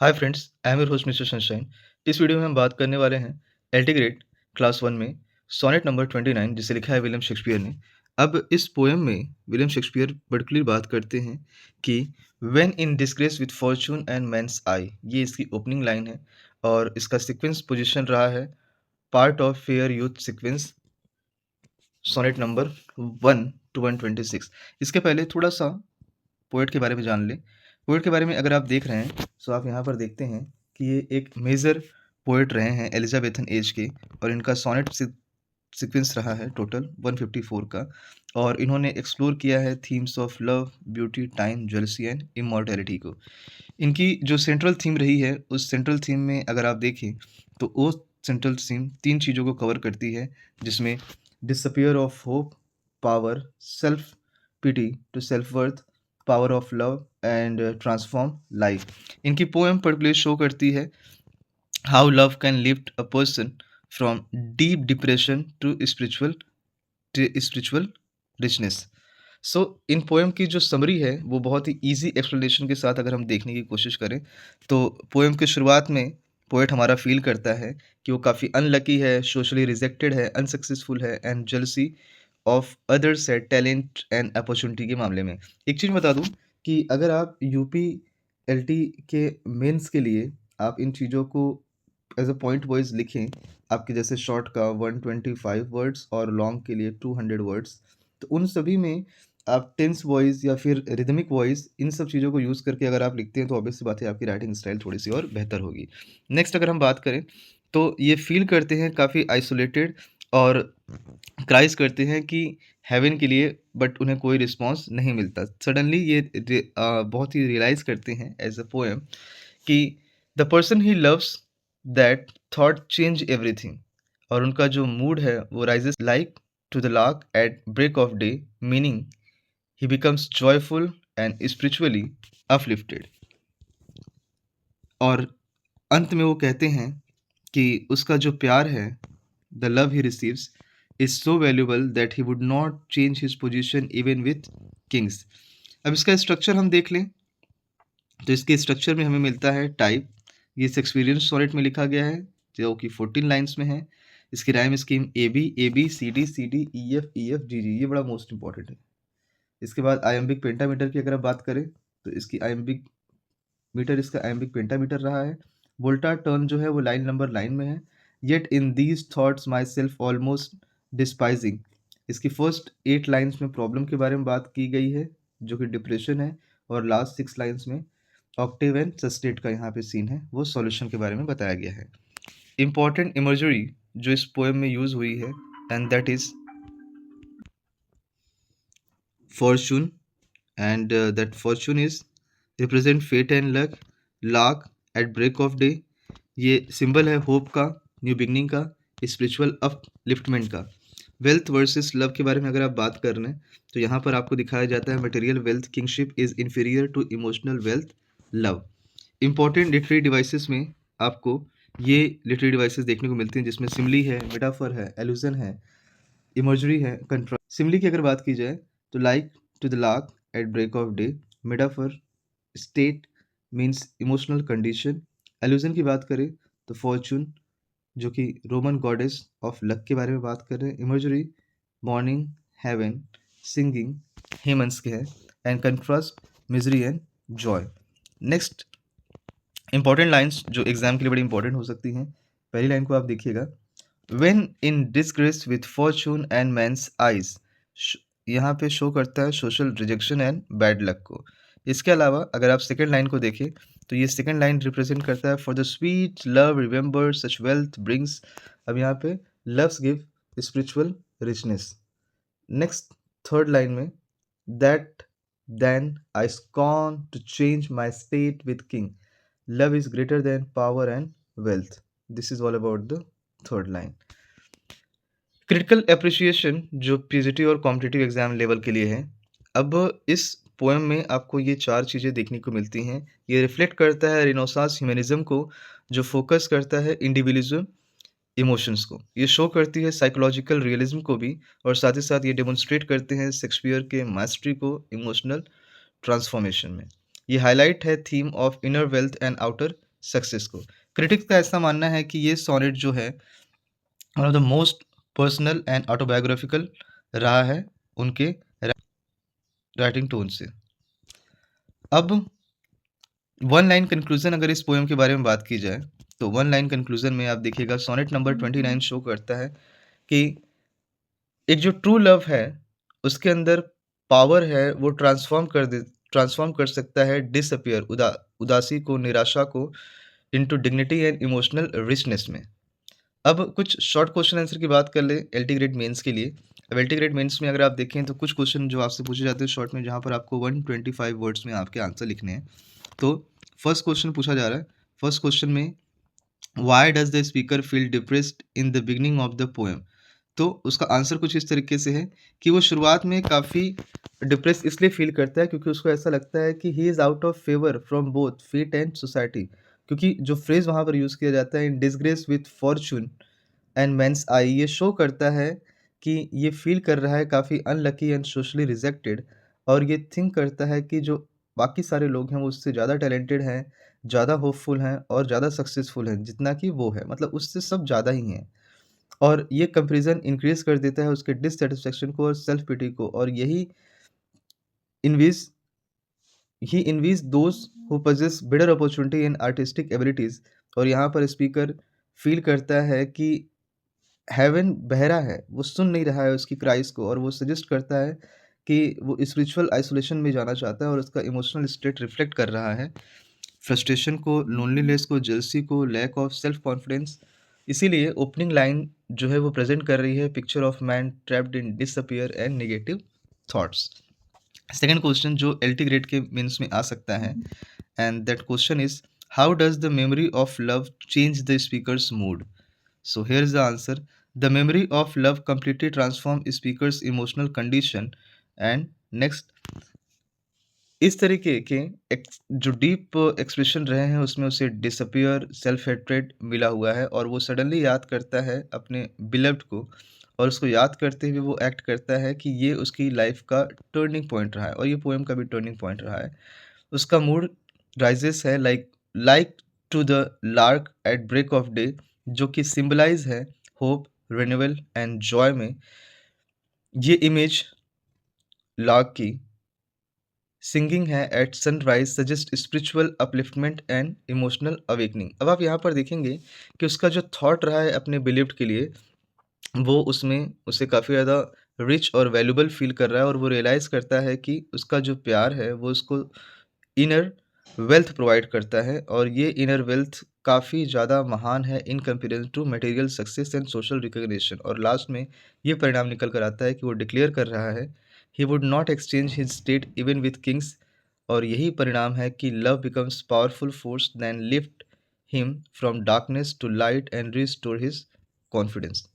Hi friends, I am your host mister sunshine. इस video में हम बात करने वाले हैं एल्टीग्रेड क्लास वन में सोनेट नंबर 29 जिसे लिखा है विलियम शेक्सपियर ने। अब इस पोएम में विलियम शेक्सपियर पर्टिकुलरली बात करते हैं कि when in disgrace with fortune and men's eyes, ये इसकी ओपनिंग लाइन है और इसका सीक्वेंस पोजीशन रहा है part of fair youth sequence sonnet number 1 to 126। इसके पहले थोड़ा सा पोएट के बारे में जान लें। पोएट के बारे में अगर आप देख रहे हैं, तो आप यहाँ पर देखते हैं कि ये एक मेजर पोएट रहे हैं एलिज़ाबेथन एज के और इनका सोनेट सीक्वेंस रहा है टोटल 154 का। और इन्होंने एक्सप्लोर किया है themes of love, beauty, time, jealousy and immortality को। इनकी जो सेंट्रल थीम रही है, उस सेंट्रल थीम में अगर आप देखें, तो वो सेंट्रल थीम 3 चीज़ों को कवर करती है, जिसमें disappear of hope, power, self pity to self worth, power of love and transform life. इनकी पोएम पर्टिकुलरली शो करती है how love can lift a person from deep depression to spiritual richness. So इन poem की जो summary है, वो बहुत ही easy explanation के साथ अगर हम देखने की कोशिश करें, तो पोएम की शुरुआत में पोएट हमारा फ़ील करता है कि वो काफ़ी अनलकी है, सोशली रिजेक्टेड है, अनसक्सेसफुल है एंड जेलसी ऑफ अदर्स है टैलेंट एंड अपॉर्चुनिटी के मामले में। एक चीज़ बता दूँ कि अगर आप यूपीएलटी के मेंस के लिए आप इन चीज़ों को एज़ अ पॉइंट वाइज़ लिखें, आपके जैसे शॉर्ट का 125 वर्ड्स और लॉन्ग के लिए 200 वर्ड्स, तो उन सभी में आप टेंस वॉइस या फिर रिदमिक वॉइस इन सब चीज़ों को यूज़ करके अगर आप लिखते हैं, तो ऑब्वियस सी बात है आपकी राइटिंग स्टाइल थोड़ी-सी और बेहतर होगी। नेक्स्ट अगर हम बात करें, तो ये फ़ील करते हैं काफ़ी आइसोलेटेड और क्राइज़ करते हैं कि हेवन के लिए, बट उन्हें कोई रिस्पॉन्स नहीं मिलता। सडनली ये बहुत ही रियलाइज़ करते हैं एज़ अ पोएम कि the person he loves that thought change everything. और उनका जो मूड है वो rises like to the lark at break of day, meaning he becomes joyful and spiritually uplifted. और अंत में वो कहते हैं कि उसका जो प्यार है, the love he receives is so valuable that he would not change his position even with Kings. अब इसका स्ट्रक्चर हम देख लें, तो इसके स्ट्रक्चर में हमें मिलता है टाइप। ये एक्सपीरियंस सोनेट में लिखा गया है, जो कि 14 लाइन्स में है। इसकी rhyme scheme A B C D E F G G, ये बड़ा मोस्ट इंपॉर्टेंट है। इसके बाद आयम्बिक पेंटामीटर की अगर आप बात करें, तो इसकी आयम्बिक मीटर, इसका आयम्बिक पेंटामीटर रहा है। वोल्टा टर्न जो है वो लाइन में है। Yet in these thoughts myself almost despising, इसकी फर्स्ट 8 लाइन्स में प्रॉब्लम के बारे में बात की गई है, जो कि डिप्रेशन है। और लास्ट 6 लाइन्स में ऑक्टेव एंड सस्टेट का यहाँ पे सीन है, वो सॉल्यूशन के बारे में बताया गया है। इंपॉर्टेंट इमर्जरी जो इस पोएम में यूज हुई है, and that is fortune, and that fortune is represent fate and luck. Lark at break of day, ये सिंबल है होप का, न्यू बिगनिंग का, स्पिरिचुअल अपलिफ्टमेंट का। वेल्थ वर्सेस लव के बारे में अगर आप बात कर रहे हैं, तो यहाँ पर आपको दिखाया जाता है material wealth kingship is inferior to emotional wealth love. Important literary devices में आपको ये लिटरेरी डिवाइसेस देखने को मिलती हैं, जिसमें सिमली है, मेटाफर है, एलुजन है, इमर्जरी है, कंट्रास्ट। सिमली की अगर बात की जाए, तो like to the lark at break of day, metaphor state means emotional condition. Allusion की बात करें, तो फॉर्चून जो कि रोमन गॉडेस ऑफ लक के बारे में बात कर रहे हैं। इमर्जरी मॉर्निंग, हेवन, सिंगिंग, हेमंस के है। And contrast misery and Joy. Next important lines जो एग्जाम के लिए बड़ी इंपॉर्टेंट हो सकती हैं, पहली लाइन को आप देखिएगा, when in disgrace with fortune and men's eyes, यहाँ पे शो करता है social rejection and bad luck को। इसके अलावा अगर आप सेकेंड लाइन को देखें, तो ये सेकेंड लाइन रिप्रेजेंट करता है for the sweet love remember such wealth brings. अब यहाँ पे loves give spiritual richness. Next third line में, that then I scorn to change my state with kings, love is greater than power and wealth. This is all about the third line. Critical appreciation जो PGT और competitive exam level के लिए है। अब इस poem में आपको ये 4 चीज़ें देखने को मिलती हैं। ये रिफ्लेक्ट करता है रेनेसांस ह्यूमनिज़्म को, जो फोकस करता है इंडिविजुअलिज्म इमोशंस को। ये शो करती है साइकोलॉजिकल रियलिज्म को भी, और साथ ही साथ ये डेमोंस्ट्रेट करते हैं शेक्सपियर के मास्टरी को इमोशनल ट्रांसफॉर्मेशन में। ये हाईलाइट है theme of inner wealth and outer success को। क्रिटिक्स का ऐसा मानना है कि ये सोनेट जो है one of the most personal and autobiographical रहा है उनके राइटिंग टोन से। अब वन लाइन कंक्लूजन अगर इस पोएम के बारे में बात की जाए तो वन लाइन कंक्लूजन में आप देखिएगा सोनेट नंबर 29 शो करता है कि एक जो ट्रू लव है उसके अंदर पावर है, वो ट्रांसफॉर्म कर सकता है डिसअपियर उदासी को, निराशा को into dignity and emotional richness में। अब कुछ शॉर्ट क्वेश्चन आंसर की बात कर ले एलटी ग्रेड मेंस के लिए। अब एलटी ग्रेड मेंस में अगर आप देखें तो कुछ क्वेश्चन जो आपसे पूछे जाते हैं शॉर्ट में, जहाँ पर आपको 125 वर्ड्स में आपके आंसर लिखने हैं। तो फर्स्ट क्वेश्चन पूछा जा रहा है, फर्स्ट क्वेश्चन में why does the speaker feel depressed in the beginning of the poem. तो उसका आंसर कुछ इस तरीके से है कि वो शुरुआत में काफ़ी डिप्रेस इसलिए फील करता है क्योंकि उसको ऐसा लगता है कि he is out of favour from both fate and society. क्योंकि जो फ्रेज वहाँ पर यूज़ किया जाता है in disgrace with fortune and men's eyes, ये शो करता है कि ये फील कर रहा है काफ़ी अनलकी एंड सोशली रिजेक्टेड, और ये थिंक करता है कि जो बाकी सारे लोग हैं वो उससे ज़्यादा टैलेंटेड हैं, ज़्यादा होपफुल हैं और ज़्यादा सक्सेसफुल हैं जितना कि वो है, मतलब उससे सब ज़्यादा ही हैं। और ये कंपैरिजन इंक्रीज कर देता है उसके डिससैटिस्फैक्शन को और सेल्फ पिटी को, और यही envies he envies those who possess better opportunity and artistic abilities। और यहाँ पर स्पीकर फील करता है कि हेवन बहरा है, वो सुन नहीं रहा है उसकी क्राइस को, और वो सजेस्ट करता है कि वो स्पिरिचुअल आइसोलेशन में जाना चाहता है और उसका इमोशनल स्टेट रिफ्लेक्ट कर रहा है फ्रस्ट्रेशन को, लोनलीनेस को, जेलसी को, लैक ऑफ सेल्फ कॉन्फिडेंस। इसीलिए ओपनिंग लाइन जो है वो प्रेजेंट कर रही है picture of man trapped in disappear and negative thoughts. Second question जो एलटी ग्रेड के मीन्स में आ सकता है, and that question is how does the memory of love change the speakers mood. So here is the answer. The memory of love completely transforms speaker's emotional condition. And next, इस तरीके के जो deep expression रहे हैं उसमें उसे disappear self hatred मिला हुआ है, और वो सडनली याद करता है अपने बिलव्ड को, और उसको याद करते हुए वो एक्ट करता है कि ये उसकी लाइफ का टर्निंग पॉइंट रहा है, और ये पोएम का भी टर्निंग पॉइंट रहा है। उसका मूड राइजेस है like to the lark at break of day, जो कि सिंबलाइज है होप, रिन्यूअल एंड जॉय में। ये इमेज लार्क की सिंगिंग है at sunrise suggest spiritual upliftment and emotional awakening. अब आप यहाँ पर देखेंगे कि उसका जो थॉट रहा है अपने बिलीव्ड के लिए, वो उसमें उसे काफ़ी ज़्यादा रिच और वैल्यूबल फील कर रहा है, और वो रियलाइज़ करता है कि उसका जो प्यार है वो उसको इनर वेल्थ प्रोवाइड करता है, और ये इनर वेल्थ काफ़ी ज़्यादा महान है in comparison to material success and social recognition. और लास्ट में ये परिणाम निकल कर आता है कि वो डिक्लेयर कर रहा है he would not exchange his state even with kings, और यही परिणाम है कि love becomes powerful force than lift him from darkness to light and restore his confidence.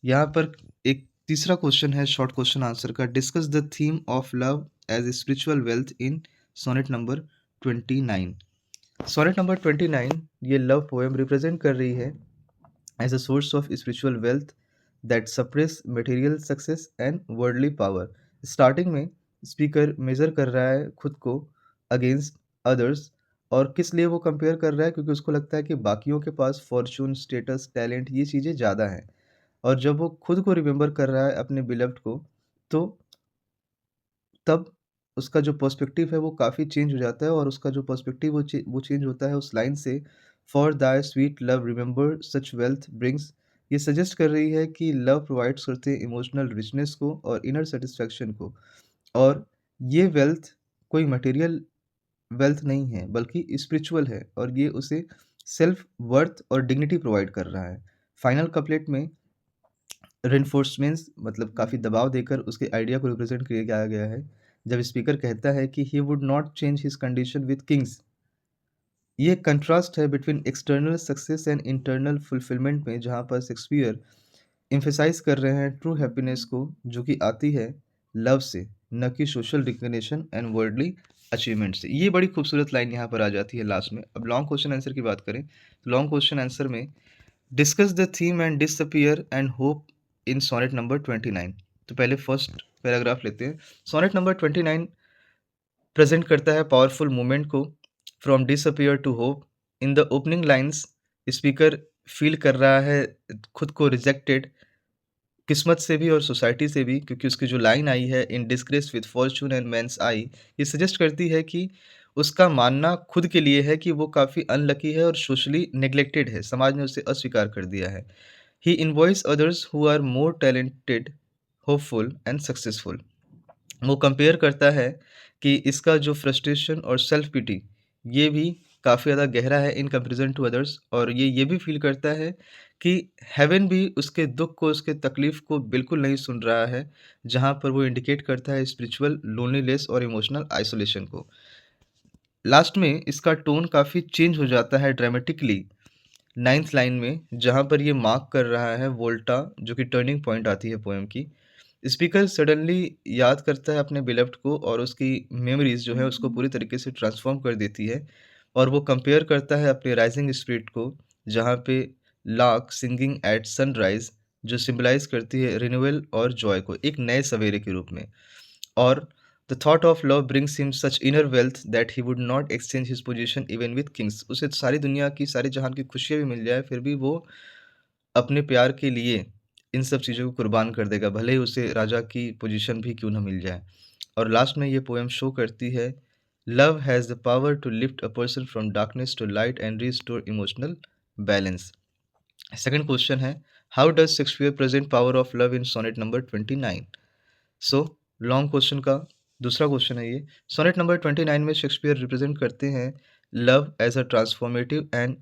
यहाँ पर एक तीसरा क्वेश्चन है शॉर्ट क्वेश्चन आंसर का, discuss the theme of love as spiritual wealth in sonnet number 29। Sonnet number 29 ये love poem represent कर रही है as a source of spiritual wealth that suppress material success and worldly power. Starting में speaker major कर रहा है खुद को अगेंस्ट अदर्स, और किस लिए वो कंपेयर कर रहा है, क्योंकि उसको लगता है कि बाकियों के पास फॉर्चून, स्टेटस, टैलेंट ये चीज़ें ज़्यादा हैं, और जब वो खुद को रिमेंबर कर रहा है अपने बिलव्ड को, तो तब उसका जो पर्सपेक्टिव है वो काफ़ी चेंज हो जाता है, और उसका जो पर्सपेक्टिव वो चेंज होता है उस लाइन से, for thy sweet love remember such wealth brings. ये सजेस्ट कर रही है कि लव प्रोवाइड्स करते हैं इमोशनल रिचनेस को और इनर सेटिस्फैक्शन को, और ये वेल्थ कोई मटेरियल वेल्थ नहीं है बल्कि स्पिरिचुअल है, और ये उसे सेल्फ वर्थ और डिग्निटी प्रोवाइड कर रहा है। फाइनल कपलेट में रेनफोर्समेंट्स मतलब काफ़ी दबाव देकर उसके आइडिया को रिप्रेजेंट किया गया है, जब स्पीकर कहता है कि ही would not change his condition with Kings. ये कंट्रास्ट है between external success and internal fulfilment में, जहाँ पर शेक्सपियर एम्फेसाइज कर रहे हैं ट्रू हैप्पीनेस को, जो कि आती है लव से, न कि social recognition and worldly achievement से। ये बड़ी खूबसूरत लाइन यहाँ पर आ जाती है लास्ट में। अब लॉन्ग क्वेश्चन आंसर की बात करें तो लॉन्ग क्वेश्चन आंसर में discuss the theme and disappear and hope in sonnet number 29। तो पहले फर्स्ट पैराग्राफ लेते हैं। सोनेट नंबर 29 प्रेजेंट करता है पावरफुल मूवमेंट को from disappear to hope, in the opening lines speaker feel कर रहा है खुद को रिजेक्टेड किस्मत से भी और सोसाइटी से भी, क्योंकि उसकी जो लाइन आई है in disgrace with fortune and men's eyes, ये सजेस्ट करती है कि उसका मानना खुद के लिए है कि वो काफ़ी अनलकी है और सोशली नेग्लेक्टेड है, समाज ने उसे अस्वीकार कर दिया है। He envies others who are more talented, hopeful and successful. वो कंपेयर करता है कि इसका जो फ्रस्ट्रेशन और सेल्फ पिटी ये भी काफ़ी ज़्यादा गहरा है इन कंपैरिजन टू अदर्स, और ये भी फील करता है कि हेवन भी उसके दुख को, उसके तकलीफ को बिल्कुल नहीं सुन रहा है, जहाँ पर वो इंडिकेट करता है स्पिरिचुअल लोनलीनेस और इमोशनल आइसोलेशन को। लास्ट में इसका टोन काफ़ी चेंज हो जाता है ड्रामेटिकली 9th लाइन में, जहाँ पर ये मार्क कर रहा है वोल्टा, जो कि टर्निंग पॉइंट आती है पोएम की। स्पीकर सडनली याद करता है अपने बिलव्ड को और उसकी मेमोरीज़ जो है उसको पूरी तरीके से ट्रांसफ़ॉर्म कर देती है, और वो कंपेयर करता है अपने राइज़िंग स्पिरिट को, जहाँ पे लार्क सिंगिंग एट सनराइज़ जो सिम्बलाइज़ करती है रिन्यूअल और जॉय को एक नए सवेरे के रूप में। और the thought of love brings him such inner wealth that he would not exchange his position even with Kings. उसे सारी दुनिया की, सारी जहान की खुशियाँ भी मिल जाए, फिर भी वो अपने प्यार के लिए इन सब चीज़ों को कुर्बान कर देगा, भले ही उसे राजा की पोजीशन भी क्यों ना मिल जाए। और लास्ट में ये पोएम शो करती है, love has the power to lift a person from darkness to light and restore emotional balance. Second question है, how does Shakespeare present power of love in sonnet number 29? So long question का दूसरा question है ये। Sonnet number 29 में Shakespeare represent करते हैं love as a transformative and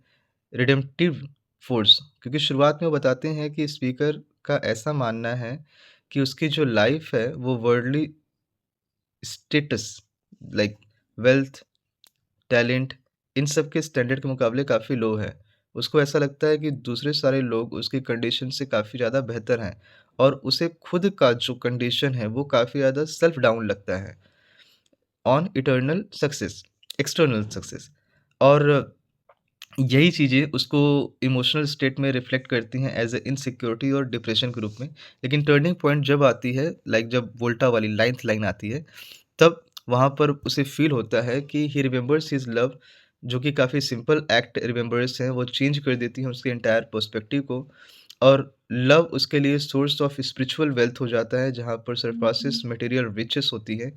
redemptive force, क्योंकि शुरुआत में वो बताते हैं कि स्पीकर का ऐसा मानना है कि उसकी जो लाइफ है वो worldly status like wealth, talent, इन सब के स्टैंडर्ड के मुकाबले काफ़ी लो है। उसको ऐसा लगता है कि दूसरे सारे लोग उसकी कंडीशन से काफ़ी ज़्यादा बेहतर हैं, और उसे खुद का जो कंडीशन है वो काफ़ी ज़्यादा सेल्फ डाउन लगता है on eternal success, external success. और यही चीज़ें उसको इमोशनल स्टेट में रिफ्लेक्ट करती हैं एज़ अ इनसिक्योरिटी और डिप्रेशन के रूप में। लेकिन टर्निंग पॉइंट जब आती है, लाइक जब वोल्टा वाली 9th लाइन आती है, तब वहाँ पर उसे फ़ील होता है कि ही रिमेंबर्स हिज़ लव, जो कि काफ़ी सिंपल एक्ट रिमेंबर्स हैं, वो चेंज कर देती हैं उसके एंटायर पर्सपेक्टिव को। और लव उसके लिए सोर्स ऑफ स्पिरिचुअल वेल्थ हो जाता है, जहाँ पर सरपासेस मटेरियल रिचेस होती है।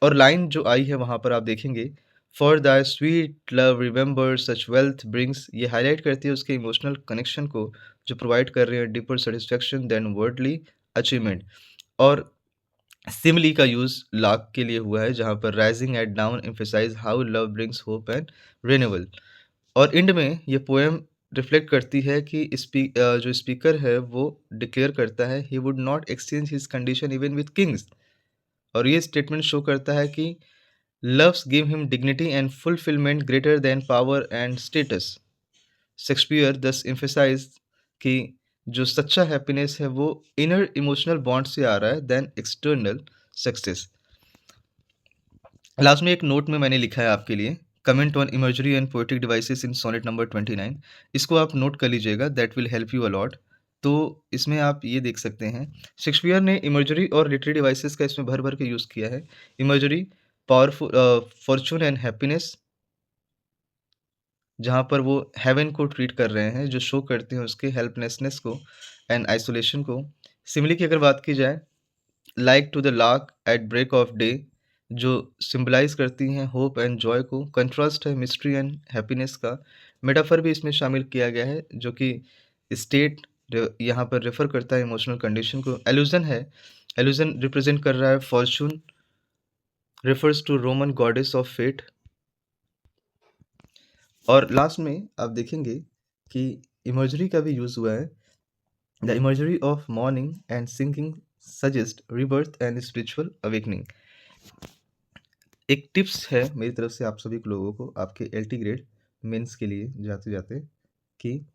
और लाइन जो आई है वहाँ पर आप देखेंगे, for the sweet love remember such wealth brings, ये हाईलाइट करती है उसके इमोशनल कनेक्शन को, जो प्रोवाइड कर रहे हैं deeper satisfaction then worldly achievement. और सिमिली का यूज़ लाख के लिए हुआ है, जहाँ पर rising at dawn emphasise how love brings hope and renewal. और एंड में ये पोएम रिफ्लेक्ट करती है कि जो स्पीकर है वो डिक्लेयर करता है he would not exchange his condition even with Kings. और ये स्टेटमेंट शो करता है कि loves give him dignity and fulfilment greater than power and status. Shakespeare दस एम्फसाइज कि जो सच्चा हैप्पीनेस है वो इनर इमोशनल बॉन्ड से आ रहा है देन एक्सटर्नल सक्सेस। लास्ट में एक नोट में मैंने लिखा है आपके लिए, comment on imagery and poetic devices in sonnet number 29। इसको आप नोट कर लीजिएगा, that will help you a lot. तो इसमें आप ये देख सकते हैं, शेक्सपियर ने इमर्जरी और लिटरेरी डिवाइसेस का इसमें भर भर के यूज़ किया है। इमर्जरी पावरफुल फॉर्चून एंड हैप्पीनेस, जहाँ पर वो हेवन को ट्रीट कर रहे हैं, जो शो करते हैं उसके हेल्पलेसनेस को एंड आइसोलेशन को। सिमिली की अगर बात की जाए, like to the lark at break of day, जो सिंबलाइज करती हैं होप एंड जॉय को। कंट्रास्ट है मिस्ट्री एंड हैप्पीनेस का। मेटाफर भी इसमें शामिल किया गया है, जो कि स्टेट यहाँ पर रेफर करता है इमोशनल कंडीशन को। एल्यूजन है, एल्यूजन रिप्रेजेंट कर रहा है fortune, refers to Roman goddess of fate. और लास्ट में आप देखेंगे कि इमर्जरी का भी यूज़ हुआ है। The imagery of morning and sinking suggest rebirth and spiritual awakening. एक टिप्स है मेरी तरफ से आप सभी लोगों को, आपके एलटी ग्रेड मेंस के लिए जाते जाते, कि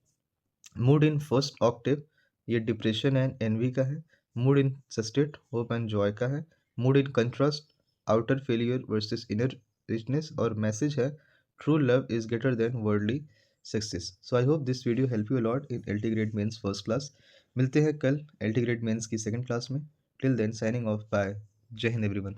मूड इन फर्स्ट ऑक्टेव ये डिप्रेशन एंड एनवी का है। Mood in sestet hope and joy का है। Mood in contrast outer failure versus inner richness. और मैसेज है true love is greater than worldly success. So I hope this video help you a lot in LT grade mains first class. मिलते हैं कल LT grade mains की second class में। Till then signing off, bye, जय Hind everyone.